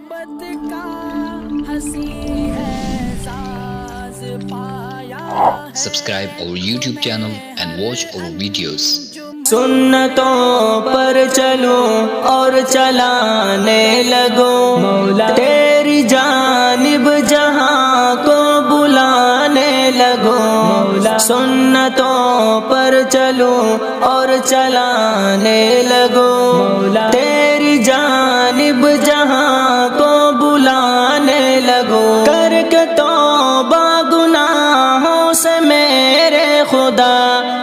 मोहब्बत का हंसी है साज पाया है। Subscribe our YouTube channel and watch our videos. सुन्नतों पर चलो और चलाने लगो मौला तेरी जानिब जहां को बुलाने लगो मौला सुन्नतों पर चलो और चलाने लगो मौला तेरी जानिब जहां को बुलाने लगो करके तौबा गुनाहों से मेरे खुदा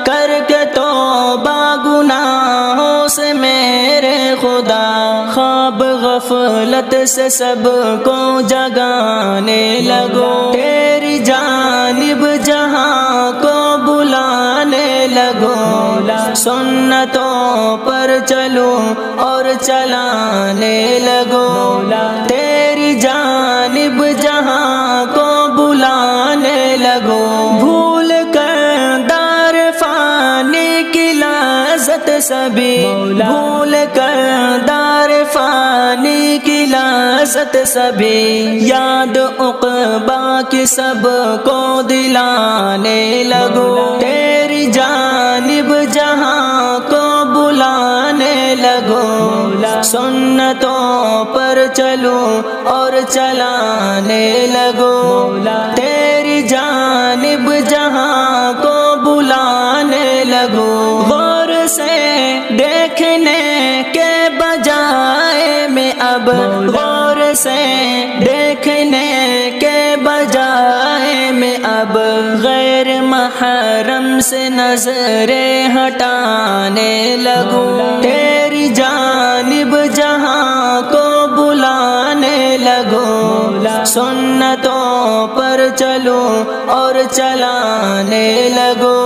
करके तौबा गुनाहों से मेरे खुदा ख्वाब गफलत से सबको जगाने लगो तेरी जानिब जहां को बुलाने लगो सुन्नतों पर चलो और चलाने लगो तेरी जानिब जहां को बुलाने लगो भूल कर दार फानी की लाज़त सभी भूल कर दार फानी की लाज़त सभी याद उक़बा की सबको दिलाने लगो तेरी जानिब जहां को बुलाने लगो सुन्नतों पर चलो और चलाने लगो तेरी जानिब जहां को बुलाने लगो गौर से देखने के बजाय में अब गौर से देखने के बजाय में अब गैर महरम से नजरें हटाने लगो तेरी जानिब जहां को बुलाने लगो सुन्नतों पर चलो और चलाने लगो